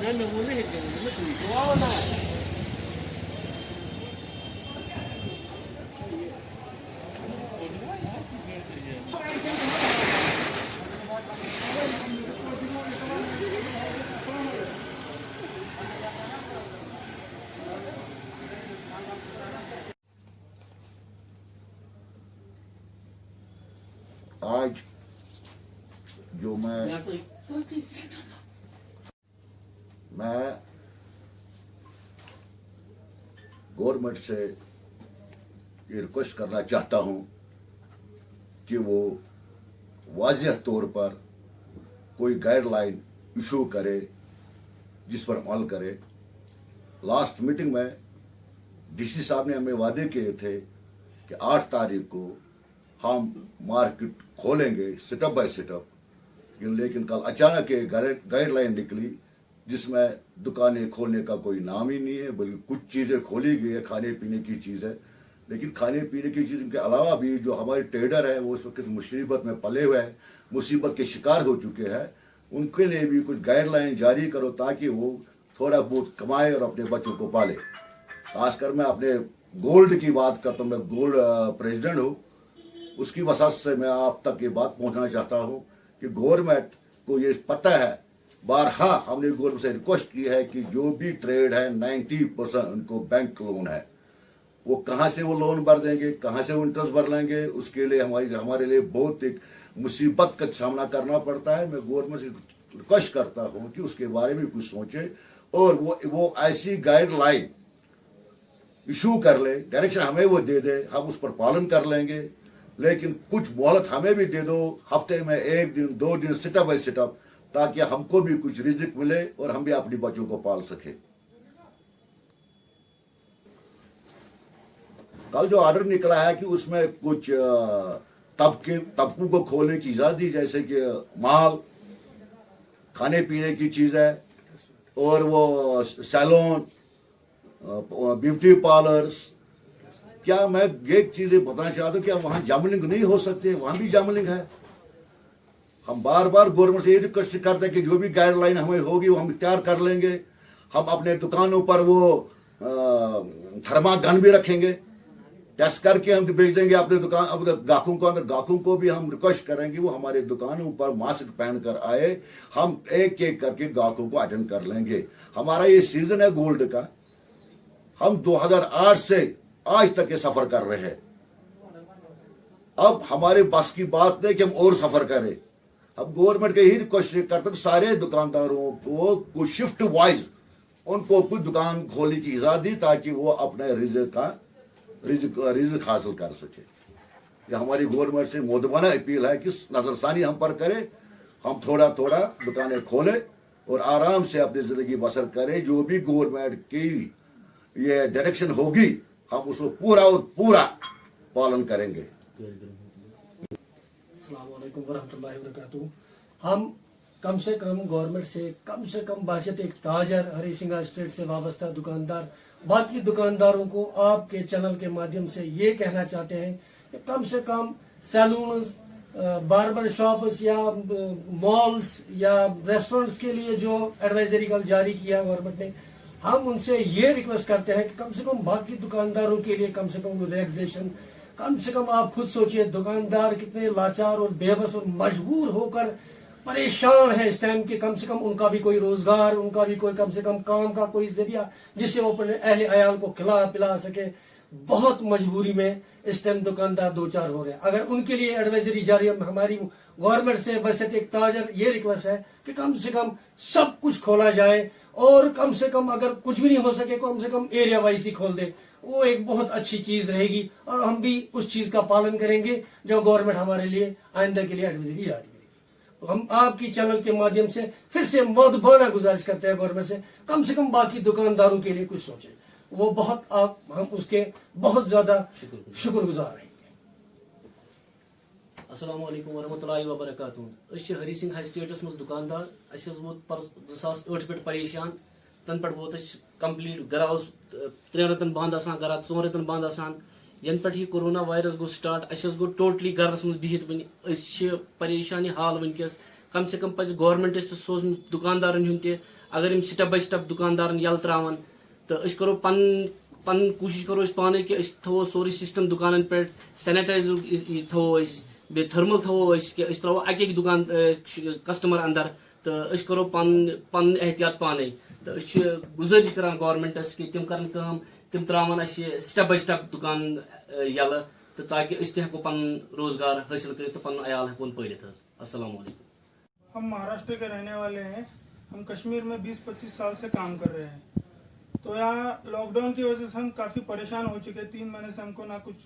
आज जो मैं गवर्नमेंट से ये रिक्वेस्ट करना चाहता हूं कि वो वाज़ेह तौर पर कोई गाइडलाइन इशू करे जिस पर अमल करे। लास्ट मीटिंग में डीसी साहब ने हमें वादे किए थे कि 8 तारीख को हम मार्केट खोलेंगे सेटअप बाय सेटअप, लेकिन कल अचानक एक गाइडलाइन निकली जिसमें दुकानें खोलने का कोई नाम ही नहीं है, बल्कि कुछ चीज़ें खोली गई है खाने पीने की चीज़ है, लेकिन खाने पीने की चीज़ के अलावा भी जो हमारे ट्रेडर है वो इस वक्त मुसीबत में पले हुए हैं, मुसीबत के शिकार हो चुके हैं, उनके लिए भी कुछ गाइडलाइन जारी करो ताकि वो थोड़ा बहुत कमाए और अपने बच्चों को पाले। खासकर मैं अपने गोल्ड की बात करता हूँ, मैं गोल्ड प्रेसिडेंट हूँ, उसकी वजह से मैं आप तक ये बात पहुंचाना चाहता हूं कि गवर्नमेंट को ये पता है, बारहा हमने गवर्नमेंट से रिक्वेस्ट की है कि जो भी ट्रेड है 90% उनको बैंक लोन है, वो कहां से वो लोन भर देंगे, कहां से वो इंटरेस्ट भर लेंगे, उसके लिए हमारे लिए बहुत एक मुसीबत का सामना करना पड़ता है। मैं गवर्नमेंट से रिक्वेस्ट करता हूं कि उसके बारे में कुछ सोचे और वो ऐसी गाइडलाइन इशू कर ले, डायरेक्शन हमें वो दे दे, हम उस पर पालन कर लेंगे, लेकिन कुछ मोहलत हमें भी दे दो, हफ्ते में 1 दिन 2 दिन सेटअप बाय सेटअप, ताकि हमको भी कुछ रिजिक मिले और हम भी अपनी बच्चों को पाल सके। कल जो ऑर्डर निकला है कि उसमें कुछ तबकों को खोलने की इजाजत दी, जैसे कि माल, खाने पीने की चीजें और वो सैलून, ब्यूटी पार्लर्स। क्या मैं एक चीजें बताना चाहता हूँ, क्या वहां जमलिंग नहीं हो सकते? वहां भी जमलिंग है। हम बार बार गवर्नमेंट से ये रिक्वेस्ट करते हैं कि जो भी गाइडलाइन हमें होगी वो हम तैयार कर लेंगे। हम अपने दुकानों पर वो थर्मा गन भी रखेंगे, टेस्ट करके हम भेज देंगे अपने दुकान ग्राहकों को। अंदर ग्राहकों को भी हम रिक्वेस्ट करेंगे वो हमारे दुकानों पर मास्क पहनकर आए, हम एक एक करके ग्राहकों को अटेंड कर लेंगे। हमारा ये सीजन है गोल्ड का, हम 2008 से आज तक ये सफर कर रहे हैं। अब हमारे बस की बात नहीं कि हम और सफर करें। अब गवर्नमेंट के ही रिक्वेस्ट करते हैं सारे दुकानदारों को कुछ शिफ्ट वाइज उनको कुछ दुकान खोलने की इजाजत दी ताकि वो अपने रिज़्क हासिल कर सके। ये हमारी गवर्नमेंट से मोदबाना अपील है कि नजरसानी हम पर करे, हम थोड़ा थोड़ा दुकानें खोलें और आराम से अपनी जिंदगी बसर करें। जो भी गवर्नमेंट की ये डायरेक्शन होगी हम उसको पूरा और पूरा पालन करेंगे। अस्सलाम वालेकुम वरहमतुल्लाहि वबरकातुहू। हम कम से कम बासियत एक ताजर हरी सिंह स्टेट से वाबस्ता दुकानदार बाकी दुकानदारों को आपके चैनल के माध्यम से ये कहना चाहते हैं कि कम से कम सैलून, बार्बर शॉप्स या मॉल्स या रेस्टोरेंट्स के लिए जो एडवाइजरी कल जारी किया है गवर्नमेंट ने, हम उनसे ये रिक्वेस्ट करते हैं कि कम से कम बाकी दुकानदारों के लिए कम से कम रिलैक्सेशन, कम से कम आप खुद सोचिए दुकानदार कितने लाचार और बेबस और मजबूर होकर परेशान है इस टाइम के। कम से कम उनका भी कोई रोजगार, उनका भी कोई कम से कम काम का कोई जरिया जिससे वो अपने अहले अयाल को खिला पिला सके। बहुत मजबूरी में इस टाइम दुकानदार दो चार हो रहे हैं। अगर उनके लिए एडवाइजरी जारी हमारी गवर्नमेंट से बस एक ताजर ये रिक्वेस्ट है कि कम से कम सब कुछ खोला जाए और कम से कम अगर कुछ भी नहीं हो सके कम से कम एरिया वाइज ही खोल दे, वो एक बहुत अच्छी चीज रहेगी और हम भी उस चीज का पालन करेंगे जो गवर्नमेंट हमारे लिए आइंदा के लिए एडवाइजरी जारी करेगी। तो हम आपकी चैनल के माध्यम से फिर से मौदबाना गुजारिश करते हैं गवर्नमेंट से कम बाकी दुकानदारों के लिए कुछ सोचे। वो बहुत हम उसके बहुत ज्यादा शुक्रगुजार रहेंगे। अस्सलामु अलैकुम वरहमतुल्लाहि वबरकातुहू। अस हरी सिंह हाई स्टेटस मज दुकानदार। अस वोत 2008 पे परेशान, तन पे वोत कंप्लीट गरा 3 रतन बंद आसान, गरा 4 रतन बंद आसान। यन पे यह कोरोना वायरस गो स्टार्ट, अस गो टोटली गरस मज बिहित वन परेशानी हाल वनकस। कम से कम पज गवर्नमेंट सोचन दुकानदारन हुंद तह अगर हम स्टेप बाय स्टेप दुकानदारन यल त्रावन तो अस करो पन कोशिश करो पाने कि थो सोरी सिस्टम दुकान पे सैनिटाइजर थो बे थर्मल थो कि त्रो अक दुकान कस्टमर अंदर तो अस करो पन एहतियात पाने तो गुजारिश करान गवर्नमेंटस कि तिम करन काम तिम त्रावन स्टेप बाय स्टेप दुकान यल तो ताकि अस हेको पन रोजगार हासिल कर पन अयाल हेकोन पालित। अस्सलाम वालेकुम। हम महाराष्ट्र के रहने वाले हैं। हम कश्मीर में 20-25 साल से काम कर रहे हैं। तो यहाँ लॉकडाउन की वजह से हम काफ़ी परेशान हो चुके हैं। 3 महीने से हमको ना कुछ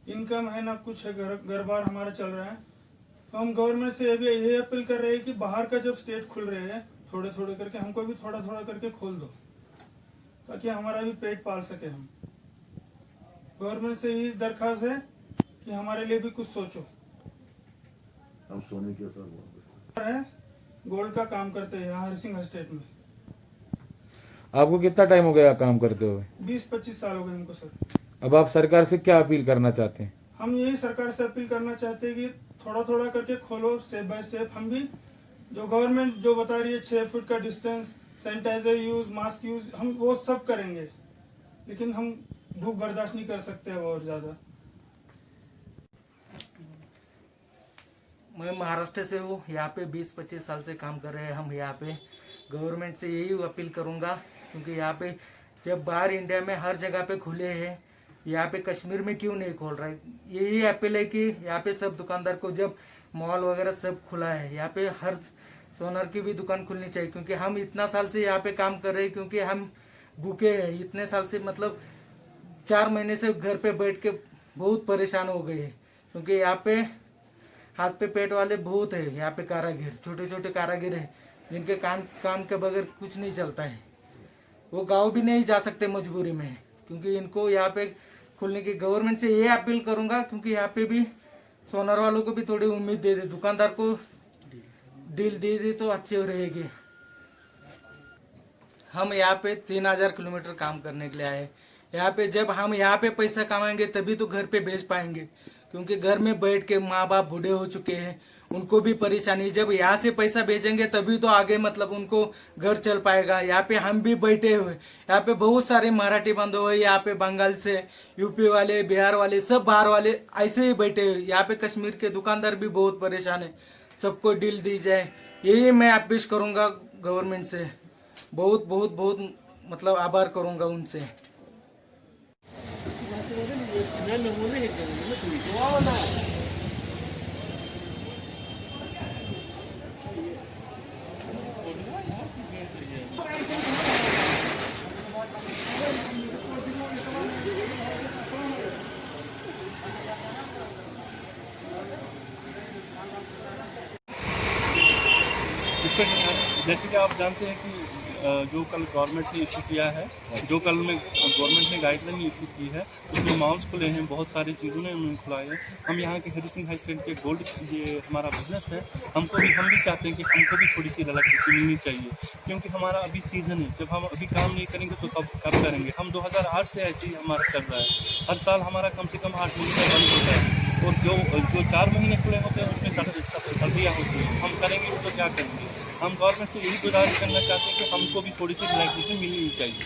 इनकम है ना कुछ है, घर बार हमारा चल रहा है। तो हम गवर्नमेंट से यही अपील कर रहे हैं कि बाहर का जब स्टेट खुल रहे हैं थोड़े थोड़े करके हमको भी थोड़ा थोड़ा करके खोल दो ताकि हमारा भी पेट पाल सके। हम गवर्नमेंट से यही दरख्वास्त है कि हमारे लिए भी कुछ सोचो। हम सोने के है गोल्ड का काम करते हैं यहाँ हरिसिंह स्टेट में। आपको कितना टाइम हो गया काम करते हुए? 20-25 साल हो गए हमको सर। अब आप सरकार से क्या अपील करना चाहते हैं? हम यही सरकार से अपील करना चाहते हैं कि थोड़ा थोड़ा करके खोलो स्टेप बाय स्टेप। हम भी जो गवर्नमेंट जो बता रही है 6 फुट का distance, sanitiser use, mask use, हम वो सब करेंगे लेकिन हम भूख बर्दाश्त नहीं कर सकते अब और ज्यादा। मैं महाराष्ट्र से हूँ। यहाँ पे 20-25 साल से काम कर रहे हैं हम। यहाँ पे गवर्नमेंट से यही अपील करूँगा क्योंकि यहाँ पे जब बाहर इंडिया में हर जगह पे खुले हैं, यहाँ पे कश्मीर में क्यों नहीं खोल रहा है। यही अपील है कि यहाँ पे सब दुकानदार को जब मॉल वगैरह सब खुला है यहाँ पे हर सोनार की भी दुकान खुलनी चाहिए क्योंकि हम इतना साल से यहाँ पे काम कर रहे हैं क्योंकि हम भूखे हैं इतने साल से, मतलब 4 महीने से घर पे बैठ के बहुत परेशान हो गए हैं क्योंकि यहाँ पे हाथ पे पेट वाले बहुत है। यहाँ पे कारागिर, छोटे छोटे कारागिर है जिनके काम के बगैर कुछ नहीं चलता है। वो गांव भी नहीं जा सकते मजबूरी में क्योंकि इनको यहाँ पे खुलने की गवर्नमेंट से ये अपील करूंगा क्योंकि यहाँ पे भी सोनार वालों को भी थोड़ी उम्मीद दे दे, दुकानदार को डील दे दे तो अच्छे रहेगी। हम यहाँ पे 3000 किलोमीटर काम करने के लिए आए। यहाँ पे जब हम यहाँ पे पैसा कमाएंगे तभी तो घर पे भेज पाएंगे क्योंकि घर में बैठ के माँ बाप बूढ़े हो चुके हैं, उनको भी परेशानी। जब यहाँ से पैसा भेजेंगे तभी तो आगे मतलब उनको घर चल पाएगा। यहाँ पे हम भी बैठे हुए, यहाँ पे बहुत सारे मराठी बांधव है, यहाँ पे बंगाल से, यूपी वाले, बिहार वाले, सब बाहर वाले ऐसे ही बैठे हुए। यहाँ पे कश्मीर के दुकानदार भी बहुत परेशान है, सबको डील दी जाए यही मैं अपील करूंगा गवर्नमेंट से। बहुत बहुत बहुत मतलब आभार करूंगा उनसे। जैसे कि आप जानते हैं कि जो कल गवर्नमेंट ने इशू किया है, जो कल में गवर्नमेंट ने गाइडलाइन इशू की है उसमें मॉल्स खुले हैं, बहुत सारी चीज़ों ने उन्होंने खुलाए हैं। हम यहाँ के हरिसिंह हाई स्ट्रीट के गोल्ड ये हमारा बिजनेस है, हम भी चाहते हैं कि हमको भी थोड़ी सी रिलैक्सेशन मिलनी चाहिए क्योंकि हमारा अभी सीज़न है। जब हम अभी काम नहीं करेंगे तो कब करेंगे। हम 2008 से ऐसे ही हमारा चल रहा है, हर साल हमारा कम से कम 8 महीने बंद होता है और जो 4 महीने खुले होते हैं उसमें सर्दियाँ होती हैं। हम करेंगे तो क्या करेंगे। हम गवर्नमेंट से यही गुजारिश करना चाहते हैं कि हमको भी थोड़ी सी रिलैक्सेशन मिलनी चाहिए।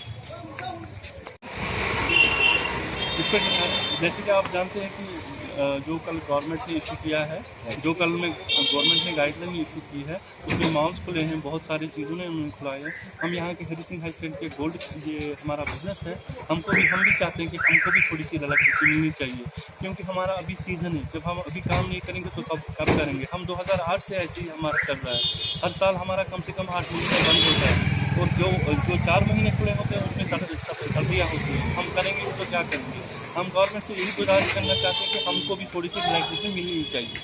जैसे कि आप जानते हैं कि जो कल गवर्नमेंट ने इशू किया है, जो कल में गवर्नमेंट ने गाइडलाइन इशू की है उसमें मॉल्स खुले हैं, बहुत सारी चीज़ों ने उन्होंने खुलाए हैं। हम यहाँ के हरिसिंह हाई स्ट्रीट के गोल्ड ये हमारा बिजनेस है, हम भी चाहते हैं कि हमको भी थोड़ी सी रिलैक्सेशन मिलनी चाहिए क्योंकि हमारा अभी सीज़न है। जब हम अभी काम नहीं करेंगे तो कब करेंगे। हम 2008 से ऐसे ही हमारा चल रहा है, हर साल हमारा कम से कम 8 महीने बंद होता है और जो 4 महीने खुले होते हैं उसमें सर्दियाँ होती हैं। हम करेंगे तो क्या करेंगे। हम गवर्नमेंट से यही गुजारिश करना चाहते हैं कि हमको भी थोड़ी सी रिलैक्सेशन मिलनी चाहिए।